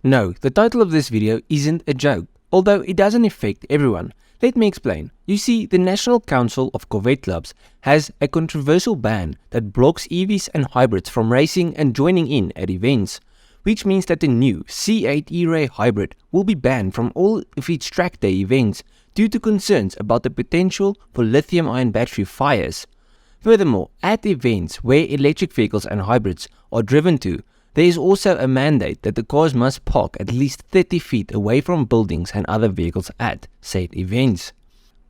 No, the title of this video isn't a joke, although it doesn't affect everyone. Let me explain. You see, the National Council of Corvette Clubs has a controversial ban that blocks EVs and hybrids from racing and joining in at events, which means that the new C8 E-Ray hybrid will be banned from all of its track day events due to concerns about the potential for lithium-ion battery fires. Furthermore, at events where electric vehicles and hybrids are driven to, there is also a mandate that the cars must park at least 30 feet away from buildings and other vehicles at said events.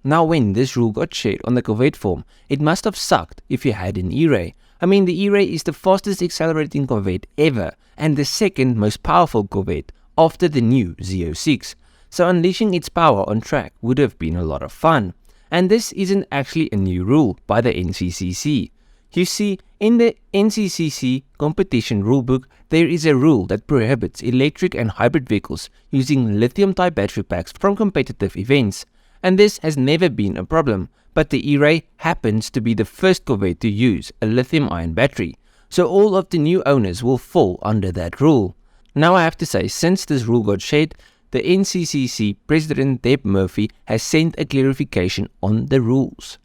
Now, when this rule got shared on the Corvette forum, it must have sucked if you had an E-Ray. I mean, the E-Ray is the fastest accelerating Corvette ever and the second most powerful Corvette after the new Z06. So unleashing its power on track would have been a lot of fun. And this isn't actually a new rule by the NCCC. You see, in the NCCC competition rulebook, there is a rule that prohibits electric and hybrid vehicles using lithium-type battery packs from competitive events. And this has never been a problem, but the E-Ray happens to be the first Corvette to use a lithium-ion battery, so all of the new owners will fall under that rule. Now I have to say, since this rule got shared, the NCCC President Deb Murphy has sent a clarification on the rules,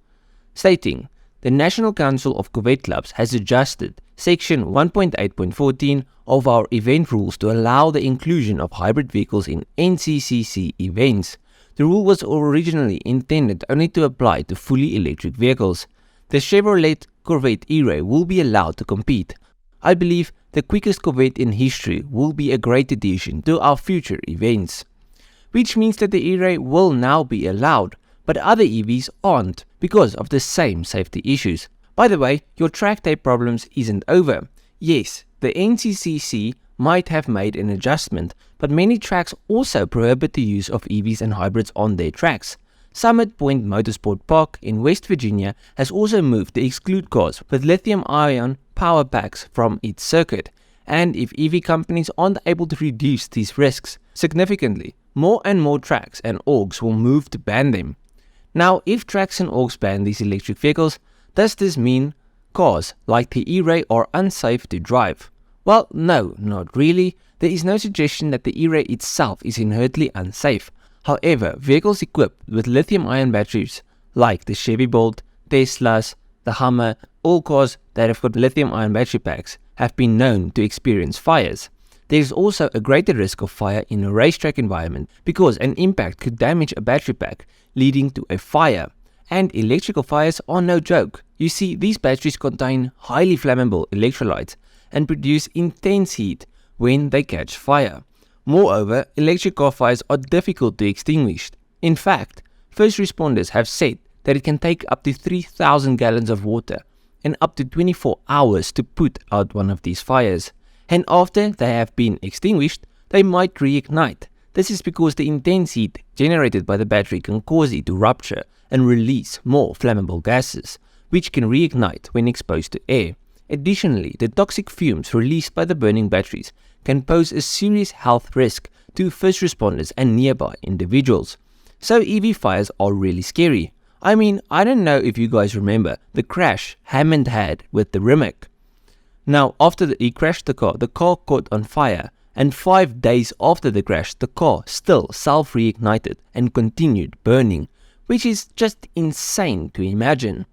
stating, "The National Council of Corvette Clubs has adjusted Section 1.8.14 of our event rules to allow the inclusion of hybrid vehicles in NCCC events. The rule was originally intended only to apply to fully electric vehicles. The Chevrolet Corvette E-Ray will be allowed to compete. I believe the quickest Corvette in history will be a great addition to our future events." Which means that the E-Ray will now be allowed, but other EVs aren't because of the same safety issues. By the way, your track day problems isn't over. Yes, the NCCC might have made an adjustment, but many tracks also prohibit the use of EVs and hybrids on their tracks. Summit Point Motorsport Park in West Virginia has also moved to exclude cars with lithium-ion power packs from its circuit, and if EV companies aren't able to reduce these risks significantly, more and more tracks and orgs will move to ban them. Now, if tracks and orgs ban these electric vehicles, does this mean cars like the E-Ray are unsafe to drive? Well, no, not really. There is no suggestion that the E-Ray itself is inherently unsafe. However, vehicles equipped with lithium-ion batteries like the Chevy Bolt, Teslas, the Hummer, all cars that have got lithium-ion battery packs have been known to experience fires. There is also a greater risk of fire in a racetrack environment because an impact could damage a battery pack, leading to a fire. And electrical fires are no joke. You see, these batteries contain highly flammable electrolytes and produce intense heat when they catch fire. Moreover, electric car fires are difficult to extinguish. In fact, first responders have said that it can take up to 3,000 gallons of water and up to 24 hours to put out one of these fires. And after they have been extinguished, they might reignite. This is because the intense heat generated by the battery can cause it to rupture and release more flammable gases, which can reignite when exposed to air. Additionally, the toxic fumes released by the burning batteries can pose a serious health risk to first responders and nearby individuals. So EV fires are really scary. I mean, I don't know if you guys remember the crash Hammond had with the Rimac. Now, after he crashed the car caught on fire, and 5 days after the crash, the car still self-reignited and continued burning, which is just insane to imagine.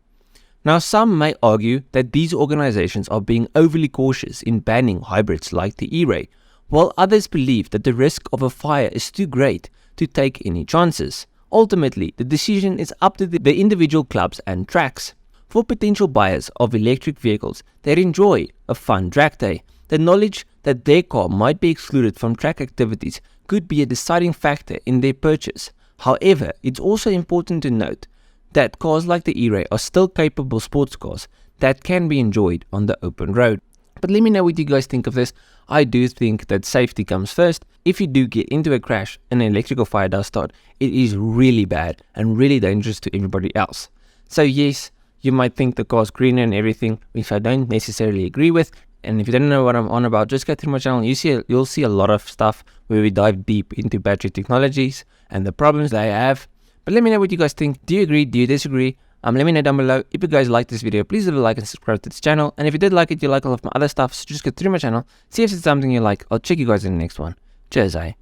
Now, some may argue that these organizations are being overly cautious in banning hybrids like the E-Ray, while others believe that the risk of a fire is too great to take any chances. Ultimately, the decision is up to the individual clubs and tracks. For potential buyers of electric vehicles that enjoy a fun track day, the knowledge that their car might be excluded from track activities could be a deciding factor in their purchase. However, it's also important to note that cars like the E-Ray are still capable sports cars that can be enjoyed on the open road. But let me know what you guys think of this. I do think that safety comes first. If you do get into a crash and an electrical fire does start, it is really bad and really dangerous to everybody else. So yes, you might think the car's greener and everything, which I don't necessarily agree with. And if you don't know what I'm on about, just go through my channel. You'll see a lot of stuff where we dive deep into battery technologies and the problems they have. But let me know what you guys think. Do you agree? Do you disagree? Let me know down below. If you guys like this video, please leave a like and subscribe to this channel. And if you did like it, you like all of my other stuff, so just go through my channel, see if it's something you like. I'll check you guys in the next one. Cheers, eh?